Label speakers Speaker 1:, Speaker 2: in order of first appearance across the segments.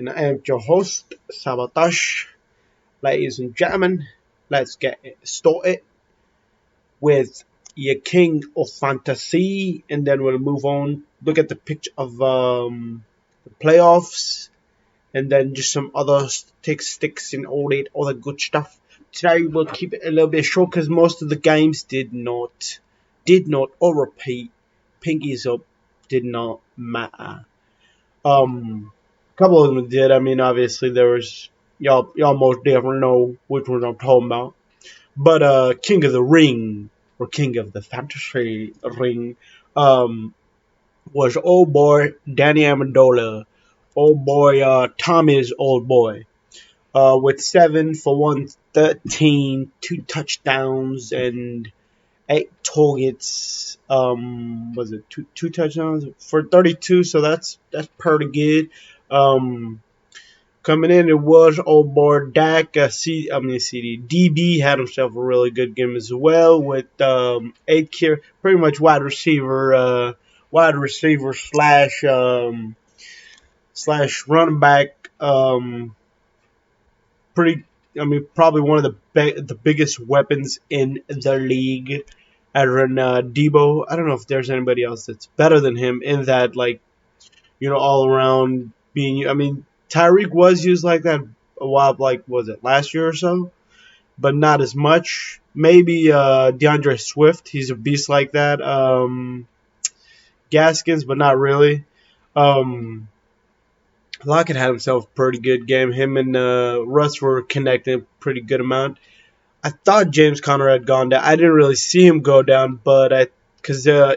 Speaker 1: And I am your host, Sabotage. Ladies and gentlemen, let's get it started with your king of fantasy, and then we'll move on. Look at the picture of the playoffs, and then just some other statistics and all that other good stuff. Today we'll keep it a little bit short because most of the games did not, or repeat. Pinkies up, did not matter. A couple of them did. I mean, obviously there was y'all most definitely know which ones I'm talking about. But King of the Ring or King of the Fantasy Ring was old boy Danny Amendola, old boy Tommy's old boy, with 7 for 113, 2 touchdowns and 8 targets. Was it two touchdowns for 32? So that's pretty good. Um, Coming in, it was old boy Dak. CD DB had himself a really good game as well with 8 carry, pretty much wide receiver slash running back. Pretty. I mean, probably one of the biggest weapons in the league. Aaron Debo. I don't know if there's anybody else that's better than him in that, like, all around being. I mean, Tyreek was used like that a while, like, was it last year or so? But not as much. Maybe DeAndre Swift. He's a beast like that. Gaskins, but not really. Um, Lockett had himself a pretty good game. Him and Russ were connecting a pretty good amount. I thought James Conner had gone down. I didn't really see him go down, but because or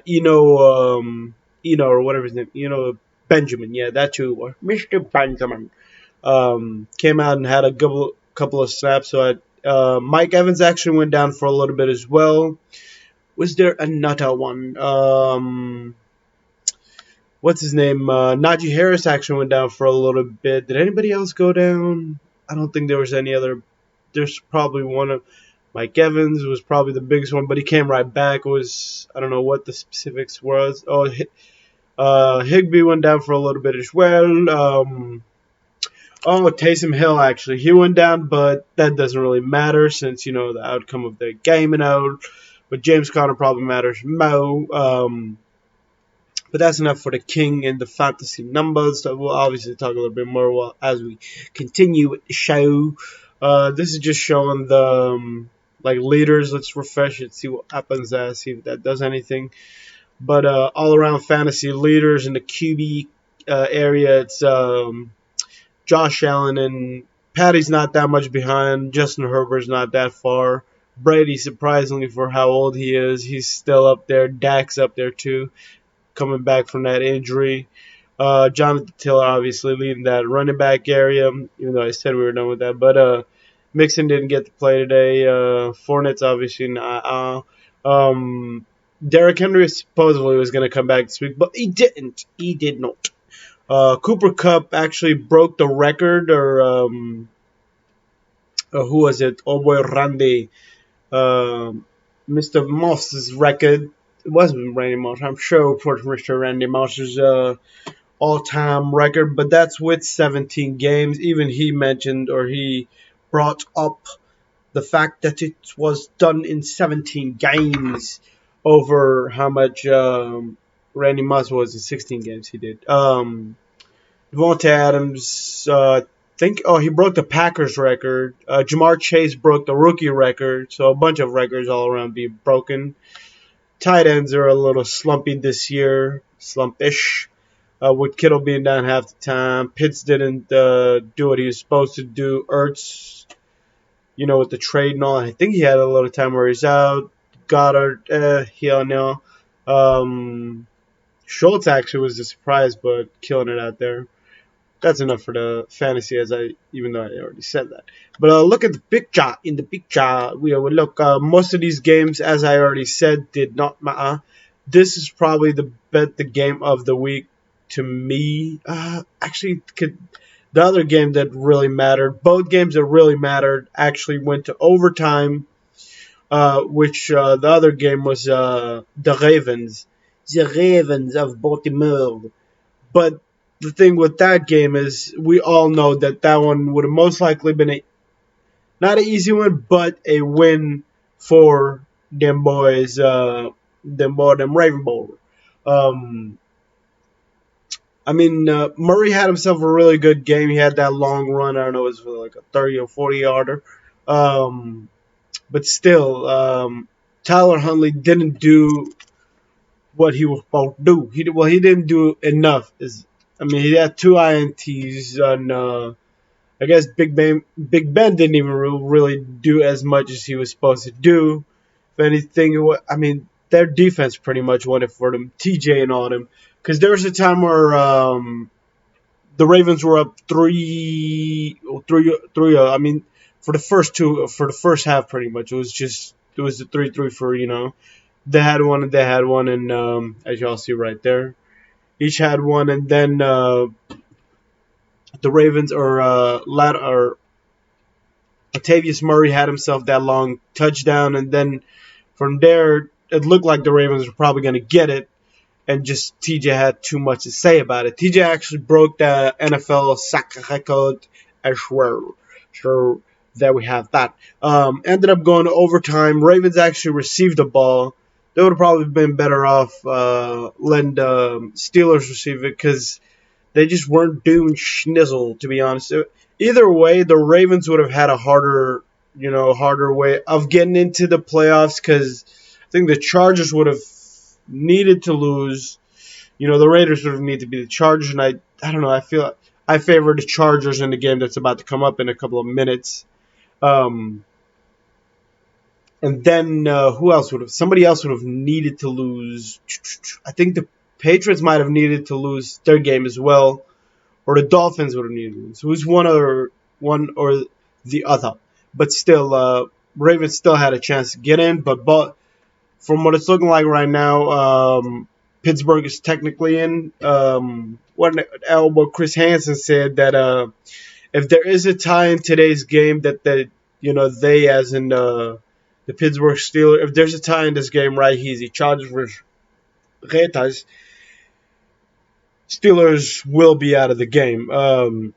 Speaker 1: whatever his name, Benjamin, yeah, that's who it was, Mr. Benjamin, came out and had a couple of snaps. So Mike Evans actually went down for a little bit as well. Was there another one? What's his name? Najee Harris actually went down for a little bit. Did anybody else go down? I don't think there was any other. There's probably one of Mike Evans was probably the biggest one, but he came right back. It was, I don't know what the specifics was. Oh, Higbee went down for a little bit as well. Taysom Hill actually he went down, but that doesn't really matter since the outcome of the game and out. But James Conner probably matters more. But that's enough for the king and the fantasy numbers. So we'll obviously talk a little bit more as we continue with the show. This is just showing the leaders. Let's refresh it, see what happens there, see if that does anything. But all around fantasy leaders in the QB area, it's Josh Allen, and Patty's not that much behind. Justin Herbert's not that far. Brady, surprisingly for how old he is, he's still up there. Dak's up there too, coming back from that injury. Jonathan Taylor obviously leading that running back area, even though I said we were done with that. But Mixon didn't get to play today. Fournette's obviously not. Derrick Henry supposedly was going to come back this week, but he didn't. He did not. Cooper Kupp actually broke the record, or who was it? Oh boy, Randy. Mr. Moss's record. It wasn't Randy Moss. I'm sure it was Mr. Randy Moss's all-time record, but that's with 17 games. Even he mentioned, or he brought up the fact that it was done in 17 games over how much Randy Moss was in 16 games he did. Devontae Adams, he broke the Packers record. Jamar Chase broke the rookie record, so a bunch of records all around being broken. Tight ends are a little slumpy this year, slumpish. With Kittle being down half the time, Pitts didn't do what he was supposed to do. Ertz, with the trade and all, I think he had a little time where he's out. Goddard, here now. Schultz actually was a surprise, but killing it out there. That's enough for the fantasy, even though I already said that. But look at the picture. In the picture, we look. Most of these games, as I already said, did not matter. This is probably the game of the week to me. Actually, the other game that really mattered, both games that really mattered, actually went to overtime. Which the other game was the Ravens of Baltimore. But the thing with that game is we all know that that one would have most likely been not an easy win, but a win for them boys, them Raven Bowl. Um, Murray had himself a really good game. He had that long run. I don't know, it was like a 30 or 40 yarder. Um, but still, Tyler Huntley didn't do what he was supposed to do. He didn't do enough. He had two INTs on. I guess Big Ben didn't even really do as much as he was supposed to do. If anything, their defense pretty much won it for them. TJ and all them, because there was a time where the Ravens were up 3. For the first half, pretty much it was the 3-3 for they had one, and as y'all see right there, each had one, and then the Ravens or Latavius Murray had himself that long touchdown, and then from there it looked like the Ravens were probably going to get it, and just TJ had too much to say about it. TJ actually broke the NFL sack record as well. So there we have that. Ended up going to overtime. Ravens actually received the ball. They would have probably been better off letting the Steelers receive it because they just weren't doing schnizzle, to be honest. Either way, the Ravens would have had a harder way of getting into the playoffs because I think the Chargers would have needed to lose. The Raiders would have needed to be the Chargers, and I don't know. I feel I favor the Chargers in the game that's about to come up in a couple of minutes. And then who else would have? Somebody else would have needed to lose. I think the Patriots might have needed to lose their game as well, or the Dolphins would have needed to lose. So it was one or the other. But still, Ravens still had a chance to get in. But from what it's looking like right now, Pittsburgh is technically in. What Chris Hansen said that if there is a tie in today's game, that they as in the Pittsburgh Steelers, if there's a tie in this game, right, the Chargers versus Raiders, Steelers will be out of the game. And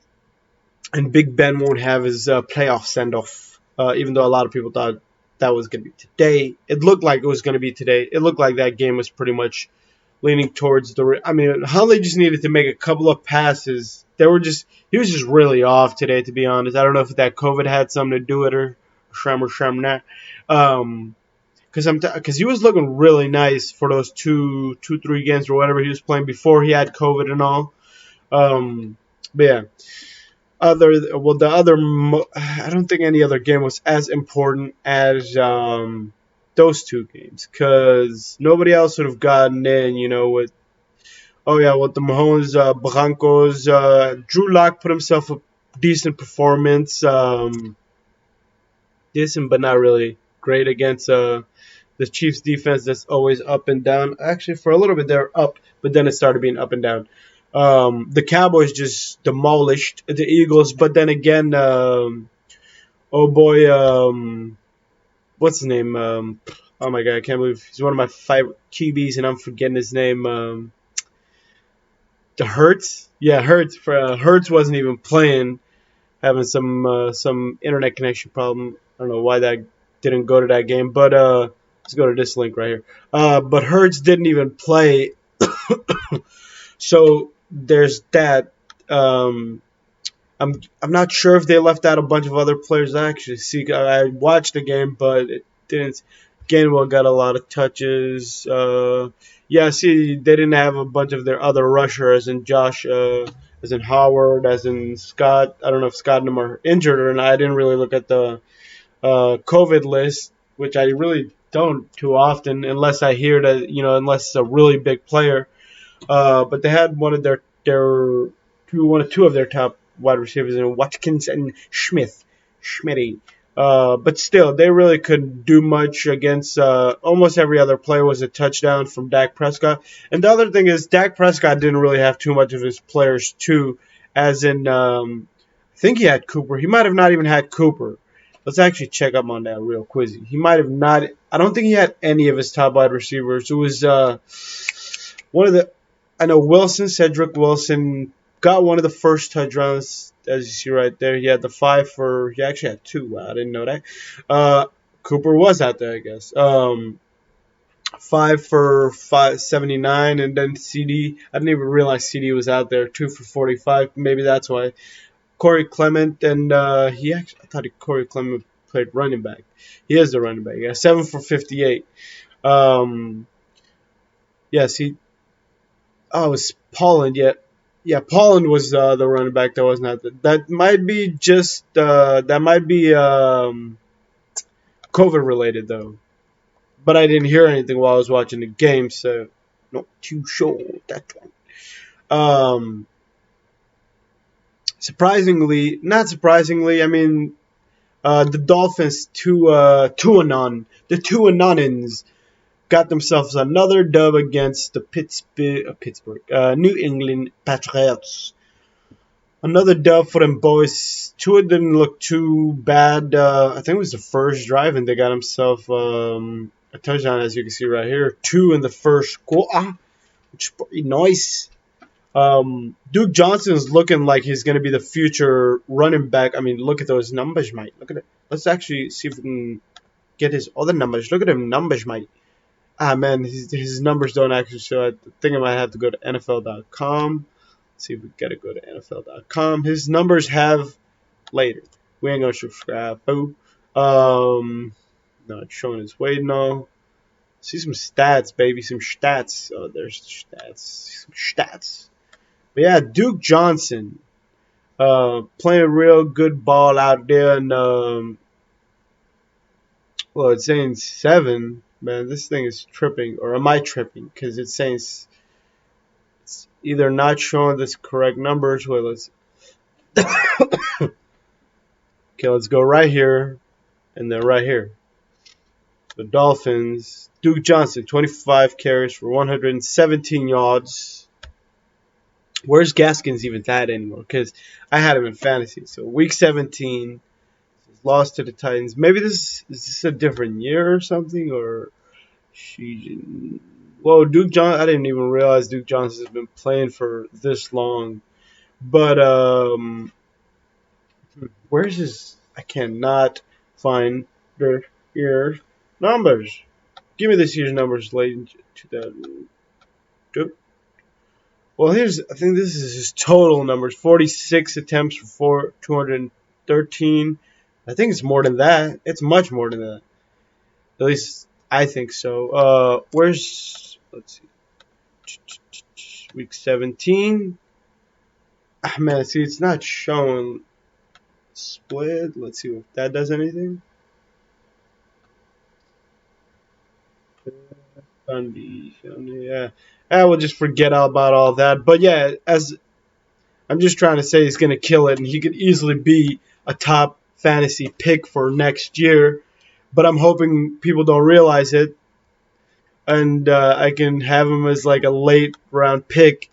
Speaker 1: Big Ben won't have his playoff send-off, even though a lot of people thought that was going to be today. It looked like it was going to be today. It looked like that game was pretty much leaning towards Huntley just needed to make a couple of passes. He was just really off today, to be honest. I don't know if that COVID had something to do with it or not. Because he was looking really nice for those 3 games or whatever he was playing before he had COVID and all. But yeah. I don't think any other game was as important as those 2 games because nobody else would have gotten in, with the Mahomes Broncos. Drew Lock put himself a decent performance, decent but not really great against the Chiefs defense that's always up and down. Actually, for a little bit they're up, but then it started being up and down. The Cowboys just demolished the Eagles, but then again, what's his name? Oh my God, I can't believe he's one of my 5 QBs, and I'm forgetting his name. The Hurts, yeah, Hurts wasn't even playing, having some internet connection problem. I don't know why that didn't go to that game, but let's go to this link right here. But Hurts didn't even play, so there's that. I'm not sure if they left out a bunch of other players. I watched the game, but it didn't. Gainwell got a lot of touches. They didn't have a bunch of their other rushers, as in Josh, as in Howard, as in Scott. I don't know if Scott and them are injured or not. I didn't really look at the COVID list, which I really don't too often, unless I hear that, unless it's a really big player. But they had one of two of their top wide receivers in Watkins and Schmitty. But still, they really couldn't do much against almost every other player was a touchdown from Dak Prescott. And the other thing is Dak Prescott didn't really have too much of his players too, as in I think he had Cooper. He might have not even had Cooper. Let's actually check up on that real quick. He might have not. I don't think he had any of his top wide receivers. It was one of the. I know Cedric Wilson got one of the first touchdowns, as you see right there. He had the 5 for. He actually had 2. Wow, I didn't know that. Cooper was out there, I guess. 5 for 579, and then CD. I didn't even realize CD was out there. 2 for 45. Maybe that's why. Corey Clement, and he actually. I thought Corey Clement played running back. He is the running back. Yeah, 7 for 58. Yes, he. Oh, it was Polland. Yeah, Polland was the running back that was not. That might be just. That might be COVID related though. But I didn't hear anything while I was watching the game, so not too sure that one. Surprisingly, not surprisingly, I mean, the Dolphins the Tuanonins got themselves another dub against the New England Patriots. Another dub for them boys. Tua didn't look too bad. I think it was the first drive, and they got themselves a touchdown, as you can see right here. 2 in the first quarter, which is pretty nice. Duke Johnson is looking like he's going to be the future running back. I mean, look at those numbers, mate. Look at it. Let's actually see if we can get his other numbers. Look at them numbers, mate. Ah, man, his numbers don't actually show. I think I might have to go to NFL.com. See if we gotta go to NFL.com. His numbers have later. We ain't gonna subscribe. Boo. Not showing his weight no. See some stats, baby. Some stats. Oh, there's the stats. Some stats. But yeah, Duke Johnson. Playing a real good ball out there, and well, it's saying 7. Man, this thing is tripping, or am I tripping? Because it's saying it's either not showing the correct numbers. Wait, let's. Okay, let's go right here, and then right here. The Dolphins. Duke Johnson, 25 carries for 117 yards. Where's Gaskins even that anymore? Because I had him in fantasy. So week 17. Lost to the Titans. Maybe is this a different year or something, or well, Duke Johnson. I didn't even realize Duke Johnson has been playing for this long. But where's his? I cannot find the year's numbers. Give me this year's numbers, late 2000. Well, I think this is his total numbers. 46 attempts for 213. I think it's more than that. It's much more than that. At least I think so. Let's see. Week 17. Ah, man, see, it's not showing split. Let's see if that does anything. Yeah. I will just forget about all that. But yeah, as I'm just trying to say, he's going to kill it, and he could easily be a top fantasy pick for next year, but I'm hoping people don't realize it, and I can have him as like a late round pick.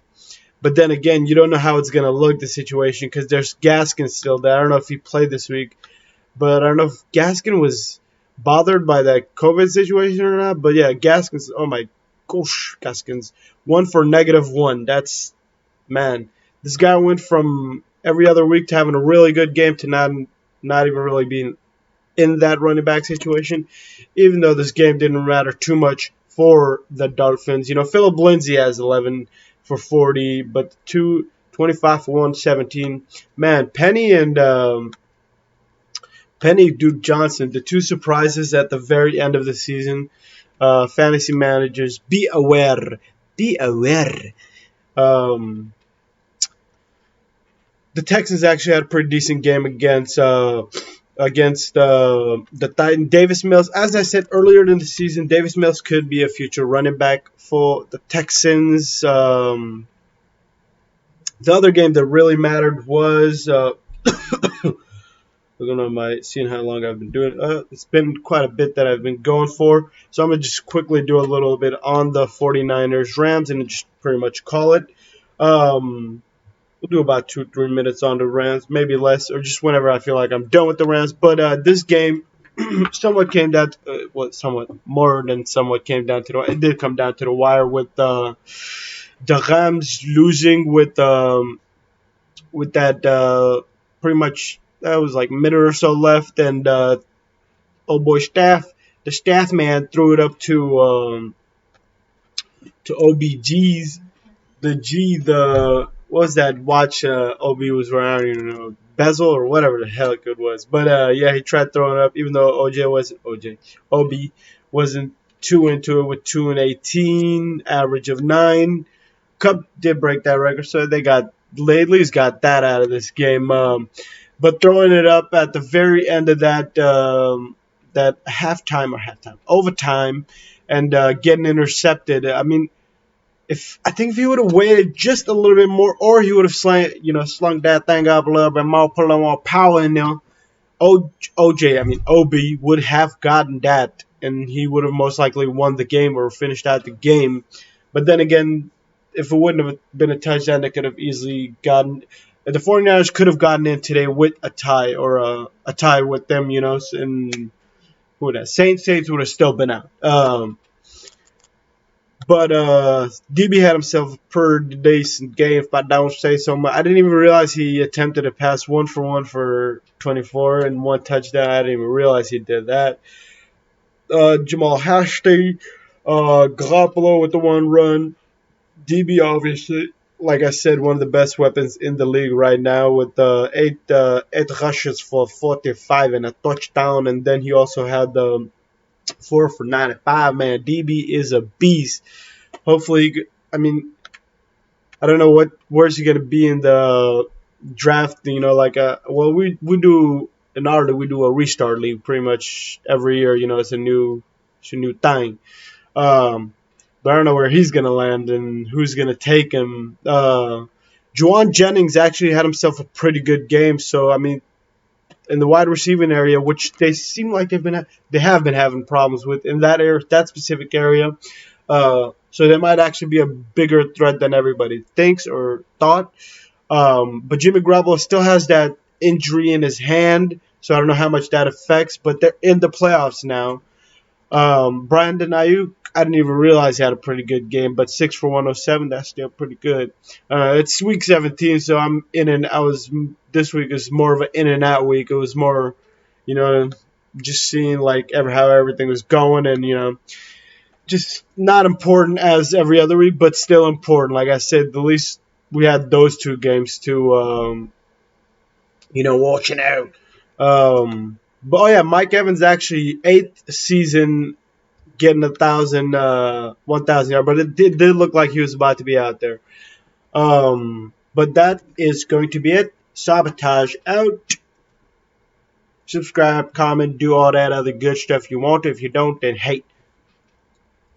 Speaker 1: But then again, you don't know how it's going to look, the situation, because there's Gaskin still there. I don't know if he played this week, but I don't know if Gaskin was bothered by that COVID situation or not. But yeah, Gaskins, oh my gosh, Gaskins, 1 for -1. That's, man, this guy went from every other week to having a really good game to not even really being in that running back situation, even though this game didn't matter too much for the Dolphins. You know, Philip Lindsay has 11 for 40, but 25 for 117. Man, Penny and Duke Johnson, the 2 surprises at the very end of the season. Fantasy managers, be aware. Be aware. The Texans actually had a pretty decent game against the Titans. Davis Mills, as I said earlier in the season, Davis Mills could be a future running back for the Texans. The other game that really mattered was looking on seeing how long I've been doing. It's been quite a bit that I've been going for, so I'm gonna just quickly do a little bit on the 49ers Rams and just pretty much call it. We'll do about 2-3 minutes on the Rams, maybe less, or just whenever I feel like I'm done with the Rams. But this game somewhat came down to, somewhat more than somewhat came down to it did come down to the wire with the Rams losing with with that pretty much that was like a minute or so left, and old boy the staff man threw it up to OBG's the what was that watch OB was wearing, bezel or whatever the hell it was. But yeah, he tried throwing it up, even though OB wasn't too into it with 2 and 18, average of 9. Cup did break that record, so they got Laidley's got that out of this game. But throwing it up at the very end of that halftime overtime, and getting intercepted. I mean, if he would have waited just a little bit more, or he would have slung that thing up a little bit more, put a little more power in there, OB would have gotten that, and he would have most likely won the game or finished out the game. But then again, if it wouldn't have been a touchdown, they could have easily gotten. The 49ers could have gotten in today with a tie or a tie with them, and who would that? Saints would have still been out. But DB had himself a pretty decent game, if I don't say so much. I didn't even realize he attempted to pass 1-for-1 for 24 and 1 touchdown. I didn't even realize he did that. Jamal Hasty, Garoppolo with the 1 run. DB, obviously, like I said, one of the best weapons in the league right now with 8 rushes for 45 and a touchdown. And then he also had the 4 for 95. Man, DB is a beast. Hopefully, I don't know where's he gonna be in the draft. We do in our league, we do a restart league pretty much every year. It's a new thing. But I don't know where he's gonna land and who's gonna take him. Juwan Jennings actually had himself a pretty good game. So in the wide receiving area, which they seem like they have been having problems with in that specific area. So they might actually be a bigger threat than everybody thinks or thought. But Jimmy Garoppolo still has that injury in his hand, so I don't know how much that affects. But they're in the playoffs now. Brandon Ayuk, I didn't even realize he had a pretty good game, but 6 for 107, that's still pretty good. It's week 17, so this week is more of an in and out week. It was more, just seeing how everything was going, and just not important as every other week, but still important. Like I said, at least we had those 2 games to watching out. But oh yeah, Mike Evans actually 8th season getting 1,000 yards, but it did look like he was about to be out there. But that is going to be it. Sabotage out. Subscribe, comment, do all that other good stuff you want. If you don't, then hate.